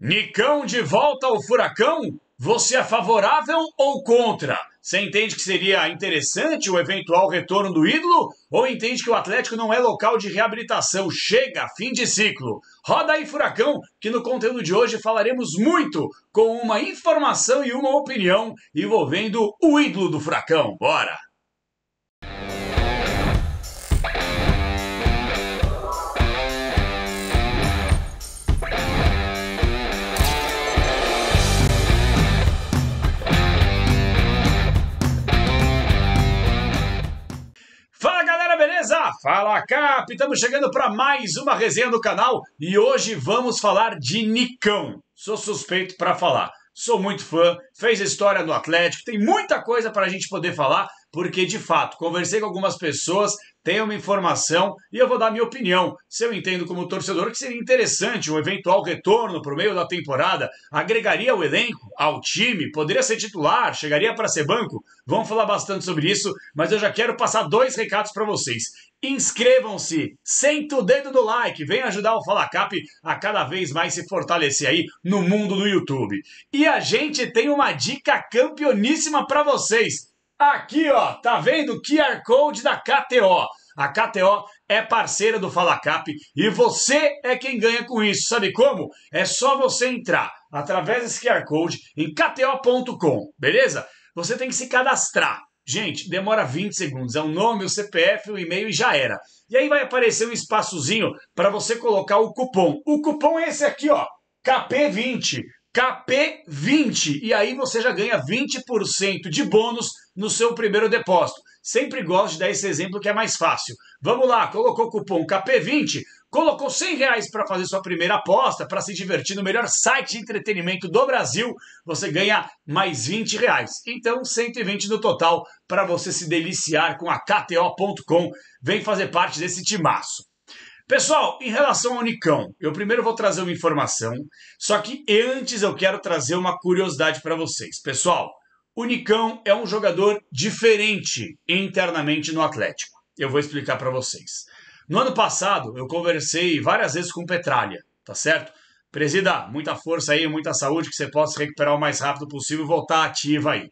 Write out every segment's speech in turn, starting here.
Nicão de volta ao Furacão? Você é favorável ou contra? Você entende que seria interessante o eventual retorno do ídolo? Ou entende que o Atlético não é local de reabilitação? Chega, fim de ciclo. Roda aí, Furacão, que no conteúdo de hoje falaremos muito com uma informação e uma opinião envolvendo o ídolo do Furacão. Bora! Fala galera, beleza? Fala Cap, estamos chegando para mais uma resenha do canal e hoje vamos falar de Nicão. Sou suspeito para falar, sou muito fã, fez história no Atlético, tem muita coisa para a gente poder falar, porque de fato, conversei com algumas pessoas, tenho uma informação e eu vou dar minha opinião. Se eu entendo como torcedor que seria interessante um eventual retorno para o meio da temporada, agregaria ao elenco, ao time, poderia ser titular, chegaria para ser banco. Vamos falar bastante sobre isso, mas eu já quero passar dois recados para vocês. Inscrevam-se, senta o dedo no like, vem ajudar o Fala Cap a cada vez mais se fortalecer aí no mundo do YouTube. E a gente tem uma dica campeoníssima para vocês. Aqui, ó, tá vendo o QR Code da KTO? A KTO é parceira do Fala Cap e você é quem ganha com isso. Sabe como? É só você entrar através desse QR Code em kto.com, beleza? Você tem que se cadastrar. Gente, demora 20 segundos. É o nome, o CPF, o e-mail e já era. E aí vai aparecer um espaçozinho para você colocar o cupom. O cupom é esse aqui, ó, KP20. KP20, e aí você já ganha 20% de bônus no seu primeiro depósito. Sempre gosto de dar esse exemplo que é mais fácil. Vamos lá, colocou o cupom KP20, colocou R$100 para fazer sua primeira aposta, para se divertir no melhor site de entretenimento do Brasil, você ganha mais R$20. Então, 120 no total para você se deliciar com a KTO.com. Vem fazer parte desse timaço. Pessoal, em relação ao Nicão, eu primeiro vou trazer uma informação, só que antes eu quero trazer uma curiosidade para vocês. Pessoal, o Nicão é um jogador diferente internamente no Atlético. Eu vou explicar para vocês. No ano passado, eu conversei várias vezes com o Petralha, tá certo? Presida, muita força aí, muita saúde, que você possa se recuperar o mais rápido possível e voltar ativa aí.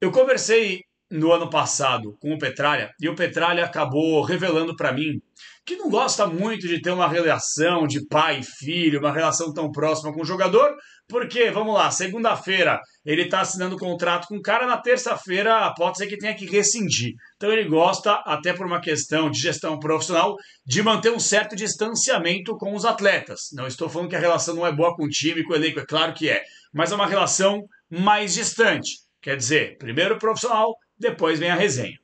Eu conversei no ano passado com o Petralha e o Petralha acabou revelando para mim que não gosta muito de ter uma relação de pai e filho, uma relação tão próxima com o jogador, porque, vamos lá, segunda-feira ele está assinando contrato com o cara, na terça-feira pode ser que tenha que rescindir. Então ele gosta, até por uma questão de gestão profissional, de manter um certo distanciamento com os atletas. Não estou falando que a relação não é boa com o time, com o elenco, é claro que é, mas é uma relação mais distante. Quer dizer, primeiro o profissional, depois vem a resenha.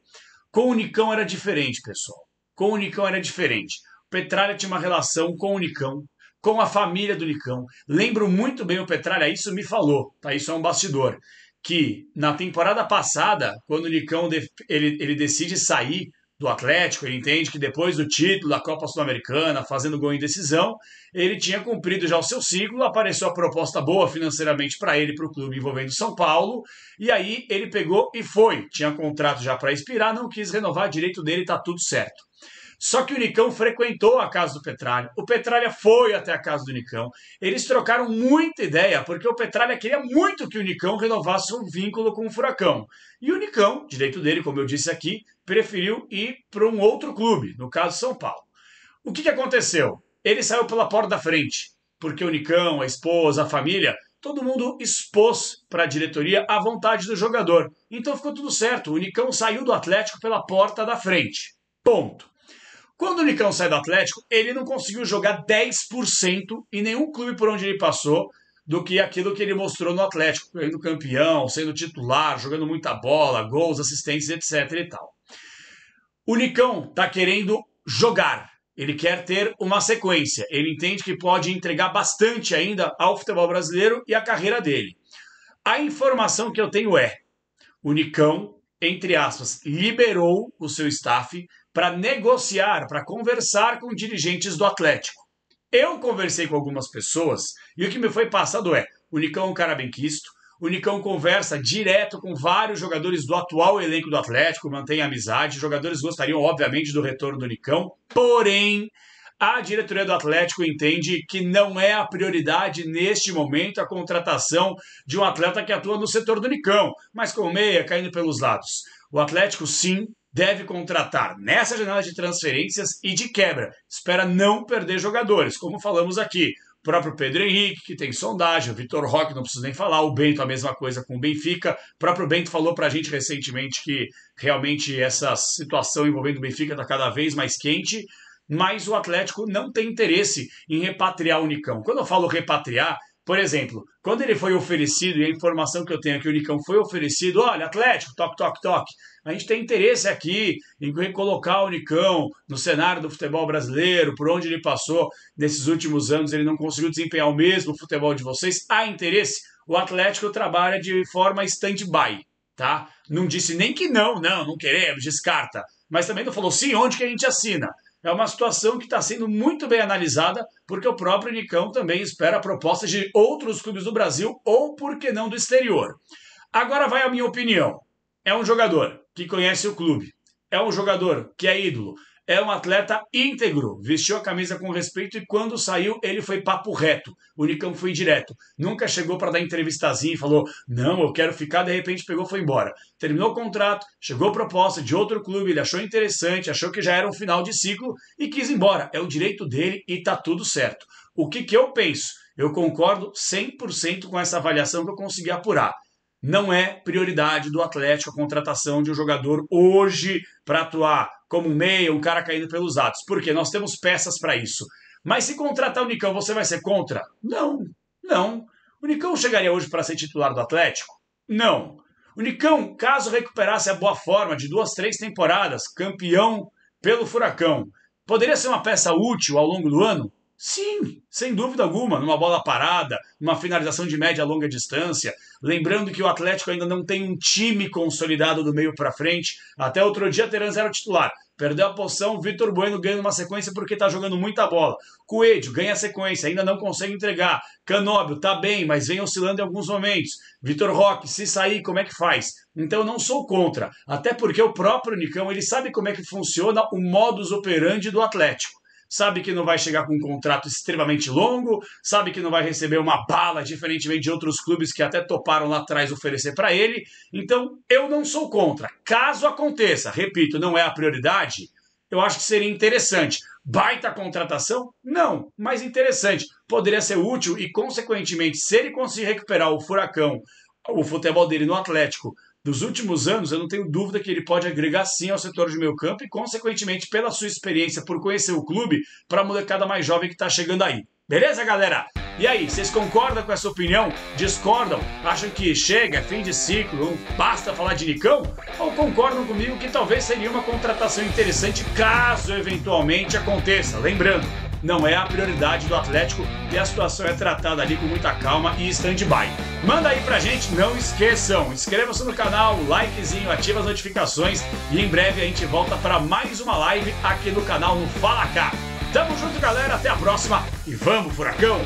Com o Nicão era diferente, pessoal. Com o Nicão era diferente. O Petralha tinha uma relação com o Nicão, com a família do Nicão. Lembro muito bem o Petralha, isso me falou, tá? Isso é um bastidor. Que na temporada passada, quando o Nicão ele decide sair do Atlético, ele entende que depois do título da Copa Sul-Americana, fazendo gol em decisão, ele tinha cumprido já o seu ciclo, apareceu a proposta boa financeiramente para ele, para o clube envolvendo São Paulo, e aí ele pegou e foi. Tinha contrato já para expirar, não quis renovar, direito dele, tá tudo certo. Só que o Nicão frequentou a casa do Petralha, o Petralha foi até a casa do Nicão, eles trocaram muita ideia, porque o Petralha queria muito que o Nicão renovasse um vínculo com o Furacão. E o Nicão, direito dele, como eu disse aqui, preferiu ir para um outro clube, no caso São Paulo. O que aconteceu? Ele saiu pela porta da frente, porque o Nicão, a esposa, a família, todo mundo expôs para a diretoria a vontade do jogador. Então ficou tudo certo, o Nicão saiu do Atlético pela porta da frente. Ponto. Quando o Nicão sai do Atlético, ele não conseguiu jogar 10% em nenhum clube por onde ele passou do que aquilo que ele mostrou no Atlético, sendo campeão, sendo titular, jogando muita bola, gols, assistências, etc. e tal. O Nicão está querendo jogar, ele quer ter uma sequência, ele entende que pode entregar bastante ainda ao futebol brasileiro e à carreira dele. A informação que eu tenho é, o Nicão, entre aspas, liberou o seu staff para negociar, para conversar com dirigentes do Atlético. Eu conversei com algumas pessoas e o que me foi passado é, o Nicão é um cara bem quisto, o Nicão conversa direto com vários jogadores do atual elenco do Atlético, mantém amizade, os jogadores gostariam obviamente do retorno do Nicão, porém A diretoria do Atlético entende que não é a prioridade neste momento a contratação de um atleta que atua no setor do Nicão, mas com meia caindo pelos lados. O Atlético, sim, deve contratar nessa janela de transferências e de quebra. Espera não perder jogadores, como falamos aqui. O próprio Pedro Henrique, que tem sondagem, o Vitor Roque, não preciso nem falar, o Bento a mesma coisa com o Benfica. O próprio Bento falou pra gente recentemente que realmente essa situação envolvendo o Benfica está cada vez mais quente, mas o Atlético não tem interesse em repatriar o Nicão. Quando eu falo repatriar, por exemplo, quando ele foi oferecido, e a informação que eu tenho é que o Nicão foi oferecido, olha, Atlético, toque, toque, toque, a gente tem interesse aqui em recolocar o Nicão no cenário do futebol brasileiro, por onde ele passou nesses últimos anos, ele não conseguiu desempenhar o mesmo futebol de vocês, há interesse? O Atlético trabalha de forma stand-by, tá? Não disse nem que não queremos, descarta, mas também não falou sim, onde que a gente assina? É uma situação que está sendo muito bem analisada, porque o próprio Nicão também espera propostas de outros clubes do Brasil ou, por que não, do exterior. Agora vai a minha opinião. É um jogador que conhece o clube, é um jogador que é ídolo, é um atleta íntegro, vestiu a camisa com respeito e quando saiu ele foi papo reto. O Nicão foi direto, nunca chegou para dar entrevistazinha e falou, não, eu quero ficar, de repente pegou e foi embora. Terminou o contrato, chegou proposta de outro clube, ele achou interessante, achou que já era um final de ciclo e quis ir embora. É o direito dele e tá tudo certo. O que eu penso? Eu concordo 100% com essa avaliação que eu consegui apurar. Não é prioridade do Atlético a contratação de um jogador hoje para atuar como um meia, um cara caindo pelos lados. Porque nós temos peças para isso. Mas se contratar o Nicão, você vai ser contra? Não. O Nicão chegaria hoje para ser titular do Atlético? Não. O Nicão, caso recuperasse a boa forma de 2, 3 temporadas, campeão pelo Furacão, poderia ser uma peça útil ao longo do ano? Sim, sem dúvida alguma, numa bola parada, numa finalização de média a longa distância. Lembrando que o Atlético ainda não tem um time consolidado do meio para frente. Até outro dia, Terans era o titular. Perdeu a posição, Vitor Bueno ganha uma sequência porque está jogando muita bola. Coelho ganha a sequência, ainda não consegue entregar. Canóbio tá bem, mas vem oscilando em alguns momentos. Vitor Roque, se sair, como é que faz? Então eu não sou contra. Até porque o próprio Nicão, ele sabe como é que funciona o modus operandi do Atlético. Sabe que não vai chegar com um contrato extremamente longo, sabe que não vai receber uma bala, diferentemente de outros clubes que até toparam lá atrás oferecer para ele. Então, eu não sou contra. Caso aconteça, repito, não é a prioridade, eu acho que seria interessante. Baita contratação? Não, mas interessante. Poderia ser útil e, consequentemente, se ele conseguir recuperar o Furacão, o futebol dele no Atlético, dos últimos anos, eu não tenho dúvida que ele pode agregar sim ao setor de meio campo e, consequentemente, pela sua experiência, por conhecer o clube, para a molecada mais jovem que está chegando aí. Beleza, galera? E aí, vocês concordam com essa opinião? Discordam? Acham que chega, é fim de ciclo, não basta falar de Nicão? Ou concordam comigo que talvez seria uma contratação interessante caso eventualmente aconteça? Lembrando, não é a prioridade do Atlético e a situação é tratada ali com muita calma e stand-by. Manda aí pra gente, não esqueçam, inscreva-se no canal, likezinho, ativa as notificações e em breve a gente volta para mais uma live aqui no canal no Fala Cá. Tamo junto, galera, até a próxima e vamos, Furacão!